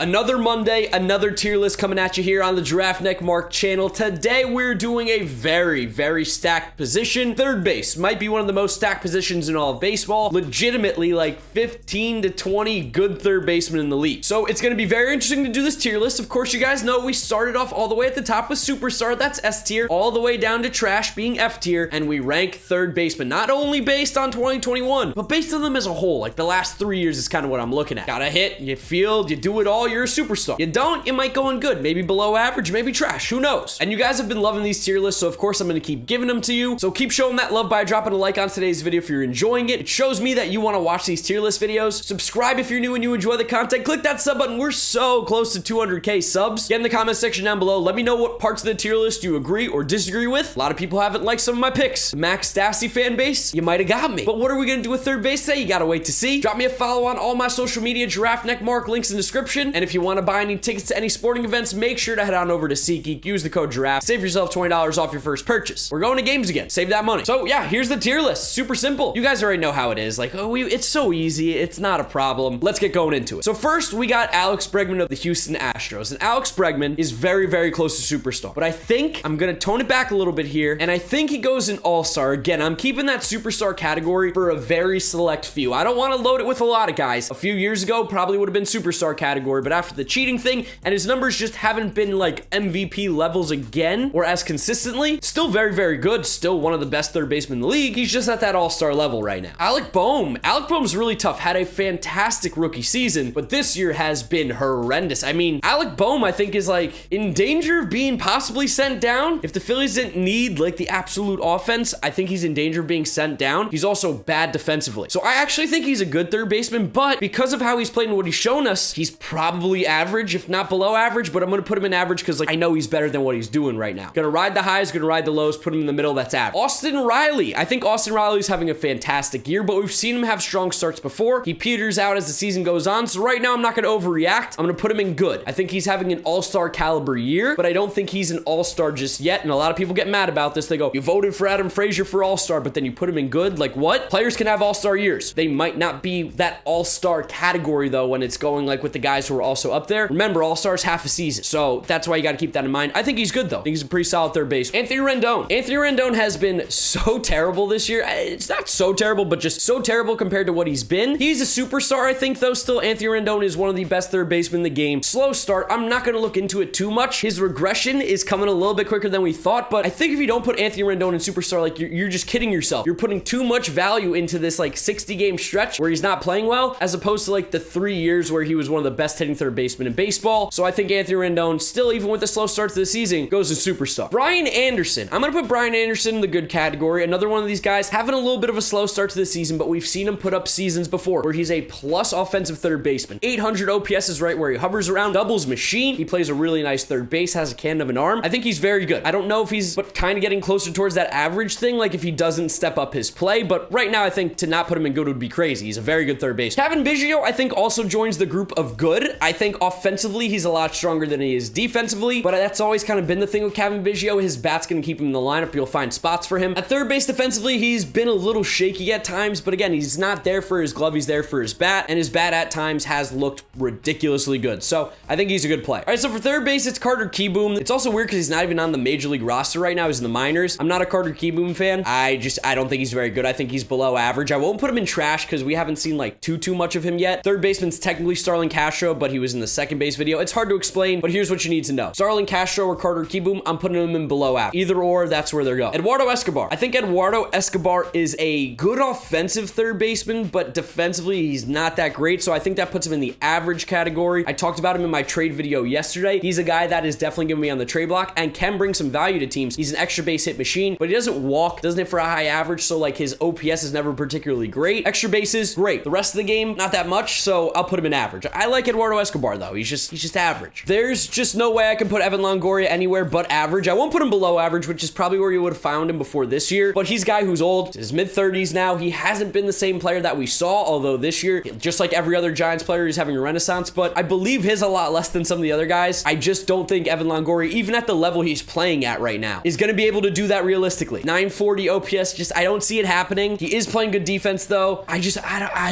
Another Monday, another tier list coming at you here on the GiraffeNeckMarc channel. Today we're doing a very stacked position. Third base might be one of the most stacked positions in all of baseball. Legitimately like 15 to 20 good third basemen in the league. So it's going to be very interesting to do this tier list. Of course, you guys know we started off all the way at the top with Superstar, that's S tier, all the way down to Trash being F tier, and we rank third baseman, not only based on 2021, but based on them as a whole. Like the last 3 years is kind of what I'm looking at. Got a hit, you field, you do it all, you're a superstar. You don't, you might go in good, maybe below average, maybe trash, who knows? And you guys have been loving these tier lists, so of course I'm going to keep giving them to you. So keep showing that love by dropping a like on today's video if you're enjoying it. It shows me that you want to watch these tier list videos. Subscribe if you're new and you enjoy the content. Click that sub button. We're so close to 200k subs. Get in the comment section down below. Let me know what parts of the tier list you agree or disagree with. A lot of people haven't liked some of my picks. Max Stassi fan base, you might have got me. But what are we going to do with third base today? You got to wait to see. Drop me a follow on all my social media, GiraffeNeckMarc, links in the description. And if you want to buy any tickets to any sporting events, make sure to head on over to SeatGeek, use the code Giraffe, save yourself $20 off your first purchase. We're going to games again, save that money. So yeah, here's the tier list, super simple. You guys already know how it is, like, it's so easy, it's not a problem. Let's get going into it. So first, we got Alex Bregman of the Houston Astros, and Alex Bregman is very close to superstar, but I think I'm gonna tone it back a little bit here, and I think he goes in all-star. Again, I'm keeping that superstar category for a very select few. I don't want to load it with a lot of guys. A few years ago, probably would have been superstar category, but after the cheating thing, and his numbers just haven't been like MVP levels again, or as consistently, still very good, still one of the best third basemen in the league. He's just at that all-star level right now. Alec Boehm's really tough, had a fantastic rookie season, but this year has been horrendous. I mean, Alec Boehm, I think, is like in danger of being possibly sent down. If the Phillies didn't need like the absolute offense, I think he's in danger of being sent down. He's also bad defensively. So I actually think he's a good third baseman, but because of how he's played and what he's shown us, he's probably average, if not below average, but I'm going to put him in average because like I know he's better than what he's doing right now. Gonna ride the highs, gonna ride the lows, put him in the middle, that's average. Austin Riley. I think Austin Riley's having a fantastic year, but we've seen him have strong starts before. He peters out as the season goes on, so right now I'm not gonna overreact. I'm gonna put him in good. I think he's having an all-star caliber year, but I don't think he's an all-star just yet, and a lot of people get mad about this. They go, you voted for Adam Frazier for all-star, but then you put him in good? Like what? Players can have all-star years. They might not be that all-star category though when it's going like with the guys who are also up there. Remember, all-star's half a season, so that's why you gotta keep that in mind. I think he's good though. I think he's a pretty solid third base. Anthony Rendon has been so terrible this year. It's not so terrible, but just so terrible compared to what he's been. He's a superstar, I think, though. Still, Anthony Rendon is one of the best third basemen in the game. Slow start. I'm not going to look into it too much. His regression is coming a little bit quicker than we thought, but I think if you don't put Anthony Rendon in superstar, like you're just kidding yourself. You're putting too much value into this like 60-game stretch where he's not playing well, as opposed to like the 3 years where he was one of the best hitting third basemen in baseball. So I think Anthony Rendon, still, even with the slow start to the season, goes to superstar. Brian Anderson. I'm going to put Brian Anderson in the good category. Another one of these guys having a little bit of a slow start to the season, but we've seen him put up seasons before where he's a plus offensive third baseman. 800 OPS is right where he hovers around. Doubles machine. He plays a really nice third base, has a cannon of an arm. I think he's very good. I don't know if he's kind of getting closer towards that average thing, like if he doesn't step up his play, but right now I think to not put him in good would be crazy. He's a very good third baseman. Cavan Biggio, I think, also joins the group of good. I think offensively he's a lot stronger than he is defensively, but that's always kind of been the thing with Cavan Biggio. His bat's going to keep him in the lineup. You'll find spots for him. At third base defensively, he's been a little shaky at times, but again, he's not there for his glove, he's there for his bat, and his bat at times has looked ridiculously good. So I think he's a good player. All right, so for third base, it's Carter Kieboom. It's also weird because he's not even on the major league roster right now. He's in the minors. I'm not a Carter Kieboom fan. I don't think he's very good. I think he's below average. I won't put him in trash because we haven't seen like too much of him yet. Third baseman's technically Starlin Castro, but he was in the second base video. It's hard to explain, but here's what you need to know. Starlin Castro or Carter Kieboom, I'm putting him in below average. Either or, that's where they're going. Eduardo Escobar. I think Eduardo Escobar is a good offensive third baseman, but defensively, he's not that great, so I think that puts him in the average category. I talked about him in my trade video yesterday. He's a guy that is definitely going to be on the trade block and can bring some value to teams. He's an extra base hit machine, but he doesn't walk, doesn't hit for a high average, so like his OPS is never particularly great. Extra bases, great. The rest of the game, not that much, so I'll put him in average. I like Eduardo Escobar, though. He's just average. There's just no way I can put Evan Longoria anywhere but average. I won't put him below average, which is probably where you would have found him before this year, but he's a guy who's old, his mid-30s now. He hasn't been the same player that we saw, although this year, just like every other Giants player, he's having a renaissance, but I believe his a lot less than some of the other guys. I just don't think Evan Longoria, even at the level he's playing at right now, is going to be able to do that realistically. 940 OPS, I don't see it happening. He is playing good defense, though. I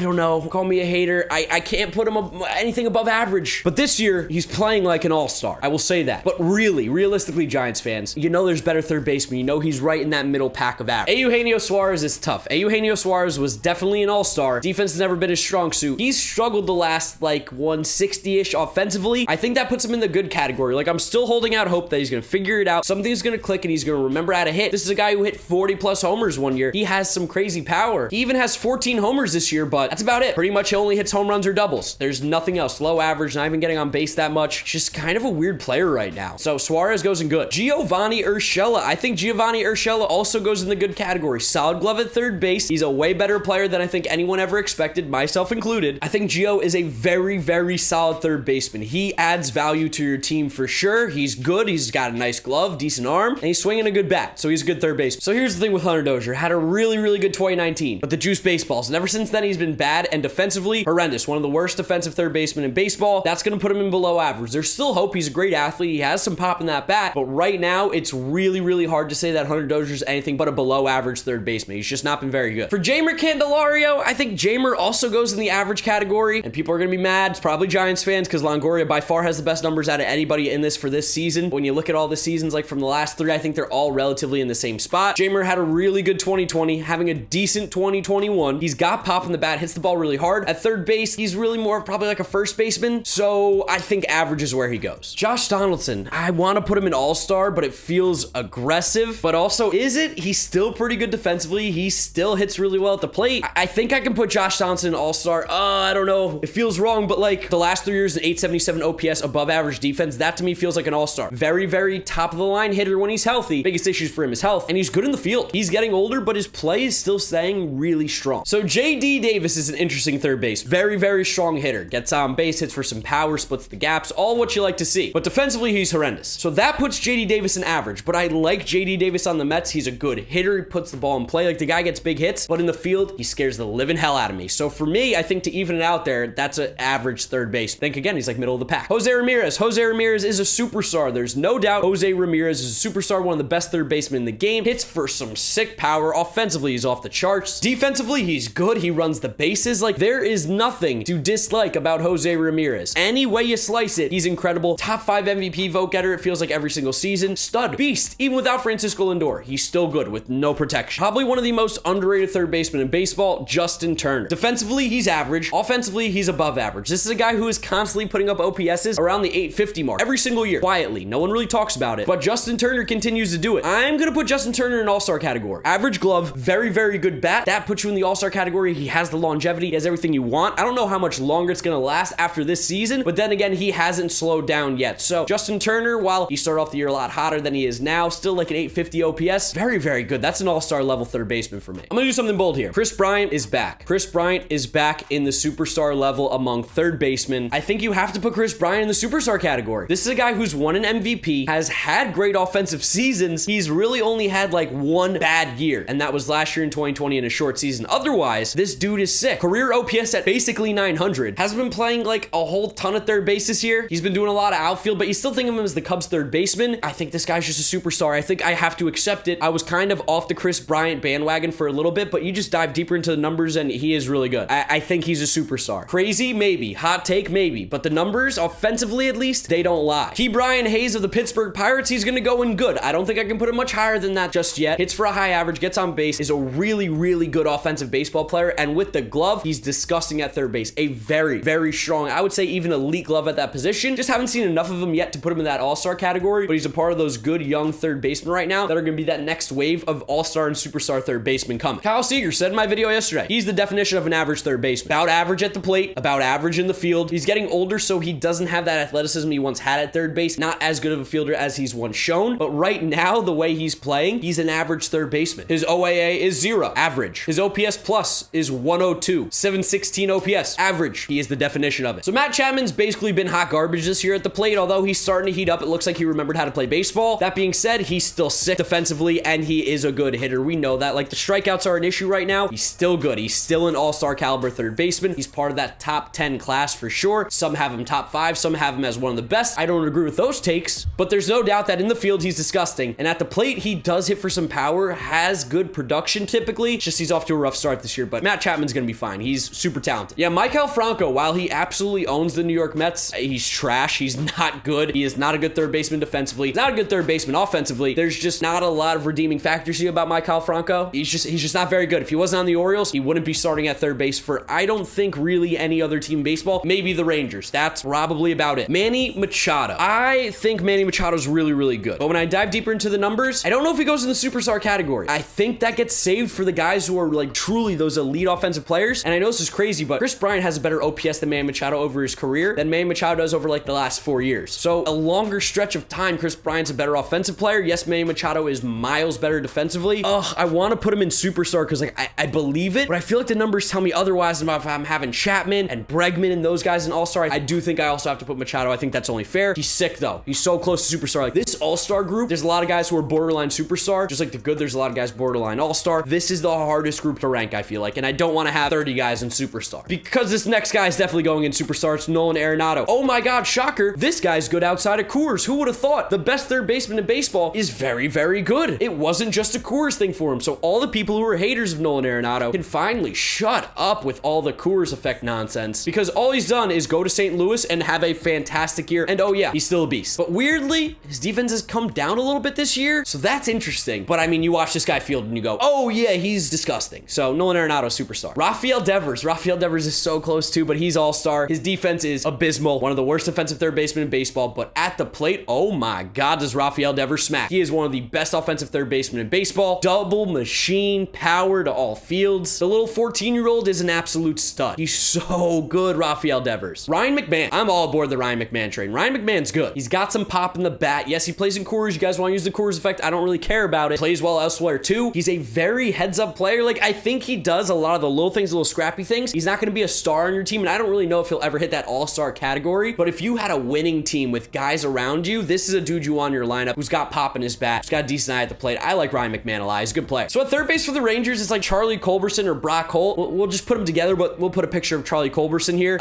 don't know. Call me a hater. I can't put him anything above average. average, but this year he's playing like an all-star. I will say that. But really, realistically, Giants fans, you know there's better third basemen. You know he's right in that middle pack of average. Eugenio Suarez is tough. Eugenio Suarez was definitely an all-star. Defense has never been his strong suit. He's struggled the last like 160-ish offensively. I think that puts him in the good category. Like, I'm still holding out hope that he's going to figure it out. Something's going to click and he's going to remember how to hit. This is a guy who hit 40 plus homers one year. He has some crazy power. He even has 14 homers this year, but that's about it. Pretty much he only hits home runs or doubles. There's nothing else. Low average, not even getting on base that much. Just kind of a weird player right now. So Suarez goes in good. Giovanni Urshela. I think Giovanni Urshela also goes in the good category. Solid glove at third base. He's a way better player than I think anyone ever expected, myself included. I think Gio is a very, very solid third baseman. He adds value to your team for sure. He's good. He's got a nice glove, decent arm, and he's swinging a good bat. So he's a good third baseman. So here's the thing with Hunter Dozier. Had a really, really good 2019, but the juice baseballs. And ever since then, he's been bad and defensively horrendous. One of the worst defensive third basemen in baseball. That's going to put him in below average. There's still hope. He's a great athlete. He has some pop in that bat, but right now it's really, really hard to say that Hunter Dozier is anything but a below average third baseman. He's just not been very good. For Jamer Candelario, I think Jamer also goes in the average category, and people are going to be mad. It's probably Giants fans because Longoria by far has the best numbers out of anybody in this for this season. When you look at all the seasons, like from the last three, I think they're all relatively in the same spot. Jamer had a really good 2020, having a decent 2021. He's got pop in the bat, hits the ball really hard. At third base, he's really more of probably like a first baseman, so I think average is where he goes. Josh Donaldson, I want to put him in all-star, but it feels aggressive, but also, is it? He's still pretty good defensively. He still hits really well at the plate. I think I can put Josh Donaldson in all-star. I don't know. It feels wrong, but like the last 3 years, an 877 OPS above average defense, that to me feels like an all-star. Very, very top of the line hitter when he's healthy. Biggest issues for him is health, and he's good in the field. He's getting older, but his play is still staying really strong. So JD Davis is an interesting third base. Very, very strong hitter. Gets on base, hits for some power, splits the gaps, all what you like to see. But defensively, he's horrendous. So that puts JD Davis in average, but I like JD Davis on the Mets. He's a good hitter. He puts the ball in play. Like, the guy gets big hits, but in the field, he scares the living hell out of me. So for me, I think to even it out there, that's an average third base. Think again, he's like middle of the pack. Jose Ramirez. Jose Ramirez is a superstar. There's no doubt Jose Ramirez is a superstar, one of the best third basemen in the game. Hits for some sick power. Offensively, he's off the charts. Defensively, he's good. He runs the bases. Like, there is nothing to dislike about Jose Ramirez. Any way you slice it, he's incredible. Top 5 MVP vote getter, it feels like every single season. Stud. Beast. Even without Francisco Lindor, he's still good with no protection. Probably one of the most underrated third basemen in baseball, Justin Turner. Defensively, he's average. Offensively, he's above average. This is a guy who is constantly putting up OPSs around the 850 mark every single year. Quietly. No one really talks about it, but Justin Turner continues to do it. I'm going to put Justin Turner in all-star category. Average glove, very, very good bat. That puts you in the all-star category. He has the longevity. He has everything you want. I don't know how much longer it's going to last after this season, but then again, he hasn't slowed down yet. So Justin Turner, while he started off the year a lot hotter than he is now, still like an 850 OPS. Very, very good. That's an all-star level third baseman for me. I'm going to do something bold here. Chris Bryant is back. Chris Bryant is back in the superstar level among third basemen. I think you have to put Chris Bryant in the superstar category. This is a guy who's won an MVP, has had great offensive seasons. He's really only had like one bad year, and that was last year in 2020 in a short season. Otherwise, this dude is sick. Career OPS at basically 900. Hasn't been playing like a whole ton of third base this year. He's been doing a lot of outfield, but you still think of him as the Cubs third baseman. I think this guy's just a superstar. I think I have to accept it. I was kind of off the Chris Bryant bandwagon for a little bit, but you just dive deeper into the numbers and he is really good. I think he's a superstar. Crazy? Maybe. Hot take? Maybe. But the numbers, offensively at least, they don't lie. Brian Hayes of the Pittsburgh Pirates, he's going to go in good. I don't think I can put him much higher than that just yet. Hits for a high average, gets on base, is a really, really good offensive baseball player, and with the glove, he's disgusting at third base. A very, very strong, I would say even elite glove at that position. Just haven't seen enough of him yet to put him in that all-star category, but he's a part of those good young third basemen right now that are going to be that next wave of all-star and superstar third baseman coming. Kyle Seager said in my video yesterday, he's the definition of an average third baseman. About average at the plate, about average in the field. He's getting older, so he doesn't have that athleticism he once had at third base. Not as good of a fielder as he's once shown, but right now, the way he's playing, he's an average third baseman. His OAA is 0, average. His OPS plus is 102, 716 OPS, average. He is the definition of it. So Matt Chapman's basically been hot garbage this year at the plate, although he's starting to heat up. It looks like he remembered how to play baseball. That being said, he's still sick defensively, and he is a good hitter. We know that. Like, the strikeouts are an issue right now. He's still good. He's still an all-star caliber third baseman. He's part of that top 10 class for sure. Some have him top 5, some have him as one of the best. I don't agree with those takes, but there's no doubt that in the field, he's disgusting. And at the plate, he does hit for some power, has good production typically. Just he's off to a rough start this year, but Matt Chapman's going to be fine. He's super talented. Yeah, Maikel Franco, while he absolutely owns the New York Mets. He's trash. He's not good. He is not a good third baseman defensively. He's not a good third baseman offensively. There's just not a lot of redeeming factors here about Maikel Franco. He's just not very good. If he wasn't on the Orioles, he wouldn't be starting at third base for, I don't think, really any other team in baseball. Maybe the Rangers. That's probably about it. Manny Machado. I think Manny Machado's really, really good. But when I dive deeper into the numbers, I don't know if he goes in the superstar category. I think that gets saved for the guys who are like truly those elite offensive players. And I know this is crazy, but Chris Bryant has a better OPS than Manny Machado over his career than Manny Machado does over like the last 4 years. So a longer stretch of time, Chris Bryant's a better offensive player. Yes, Manny Machado is miles better defensively. I want to put him in superstar because like I believe it, but I feel like the numbers tell me otherwise. If I'm having Chapman and Bregman and those guys in all-star, I do think I also have to put Machado. I think that's only fair. He's sick though. He's so close to superstar. Like this all-star group, there's a lot of guys who are borderline superstar. Just like the good, there's a lot of guys borderline all-star. This is the hardest group to rank, I feel like, and I don't want to have 30 guys in superstar because this next guy is definitely going in superstar. It's Nolan Arenado. Oh my God, shocker. This guy's good outside of Coors. Who would have thought? The best third baseman in baseball is very, very good. It wasn't just a Coors thing for him. So all the people who are haters of Nolan Arenado can finally shut up with all the Coors effect nonsense, because all he's done is go to St. Louis and have a fantastic year. And oh yeah, he's still a beast. But weirdly, his defense has come down a little bit this year. So that's interesting. But I mean, you watch this guy field and you go, oh yeah, he's disgusting. So Nolan Arenado, superstar. Rafael Devers. Rafael Devers is so close too, but he's all-star. His defense is abysmal. One of the worst defensive third basemen in baseball, but at the plate, oh my God, does Rafael Devers smack. He is one of the best offensive third basemen in baseball. Double machine, power to all fields. The little 14-year-old is an absolute stud. He's so good, Rafael Devers. Ryan McMahon. I'm all aboard the Ryan McMahon train. Ryan McMahon's good. He's got some pop in the bat. Yes, he plays in Coors. You guys want to use the Coors effect? I don't really care about it. Plays well elsewhere too. He's a very heads-up player. Like, I think he does a lot of the little things, the little scrappy things. He's not going to be a star on your team, and I don't really know if he'll ever hit that all-star category, but if you had a winning team with guys around you, this is a dude you want in your lineup who's got pop in his bat, who's got a decent eye at the plate. I like Ryan McMahon a lot. He's a good player. So at third base for the Rangers, it's like Charlie Culberson or Brock Holt. We'll just put them together, but we'll put a picture of Charlie Culberson here.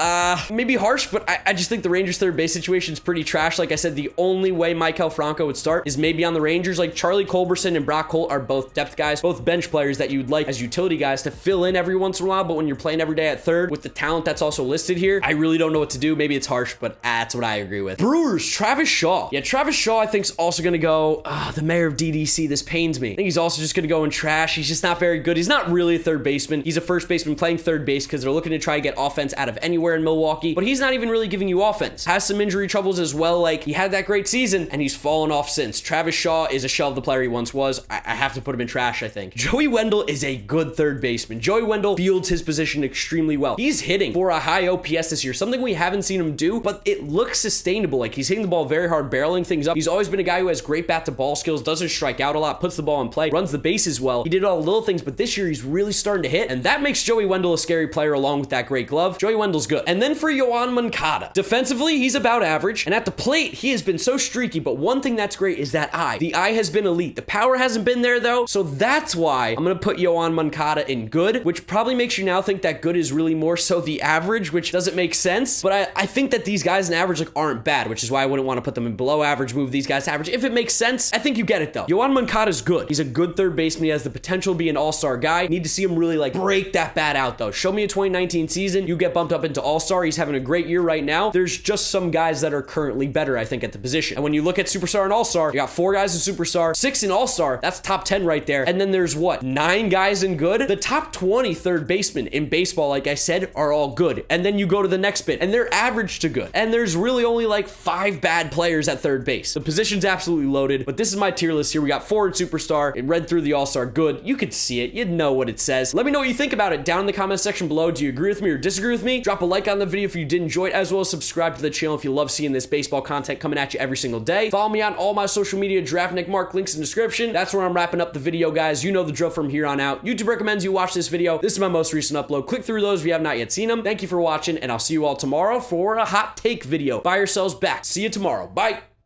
Maybe harsh, but I just think the Rangers third base situation is pretty trash. Like I said, the only way Maikel Franco would start is maybe on the Rangers. Like Charlie Culberson and Brock Holt are both depth guys, both bench players that you'd like as utility guys to fill in every once in a while, but when you're playing every day at third with the talent that's also listed here, I really don't know what to do. Maybe it's harsh, but that's what I agree with. Brewers, Travis Shaw. Yeah, Travis Shaw, I think, is also going to go, the mayor of DDC. This pains me. I think he's also just going to go in trash. He's just not very good. He's not really a third baseman. He's a first baseman playing third base because they're looking to try to get offense out of anywhere in Milwaukee, but he's not even really giving you offense. Has some injury troubles as well. Like, he had that great season and he's fallen off since. Travis Shaw is a shell of the player he once was. I have to put him in trash, I think. Joey Wendell is a good third baseman. Joey Wendell fields his position extremely well. He's hitting for a high OPS this year, something we haven't seen him do, but it looks sustainable. Like, he's hitting the ball very hard, barreling things up. He's always been a guy who has great bat to ball skills, doesn't strike out a lot, puts the ball in play, runs the bases well. He did all the little things, but this year he's really starting to hit, and that makes Joey Wendell a scary player along with that great glove. Joey Wendell's good. And then for Yoan Moncada, defensively, he's about average, and at the plate, he has been so streaky, but one thing that's great is that eye. The eye has been elite. The power hasn't been there though, so that's why I'm gonna put Yoan Moncada in good, which probably makes you now think that good is really more so the average, which doesn't make sense, but I think that these guys in average like aren't bad, which is why I wouldn't want to put them in below average, move these guys to average. If it makes sense, I think you get it though. Yoan Moncada's good. He's a good third baseman. He has the potential to be an all-star guy. Need to see him really like break that bat out though. Show me a 2019 season, you get bumped up into all-star. He's having a great year right now. There's just some guys that are currently better, I think, at the position. And when you look at superstar and all-star, you got 4 guys in superstar, 6 in all-star. That's top 10 right there. And then there's what, 9 guys in good? The top 20 third basemen in baseball, like I said, are all good. And then you go to the next bit and they're average to good. And there's really only like 5 bad players at third base. The position's absolutely loaded, but this is my tier list here. We got 4 in superstar. It read through the all-star good. You could see it. You'd know what it says. Let me know what you think about it down in the comment section below. Do you agree with me or disagree with me? Drop a like on the video if you did enjoy it, as well as subscribe to the channel if you love seeing this baseball content coming at you every single day. Follow me on all my social media, GiraffeNeckMarc, links in the description. That's where I'm wrapping up the video, guys. You know the drill from here on out. YouTube recommends you watch this video. This is my most recent upload. Click through those if you have not yet seen them. Thank you for watching, and I'll see you all tomorrow for a hot take video. Buy yourselves back. See you tomorrow. Bye.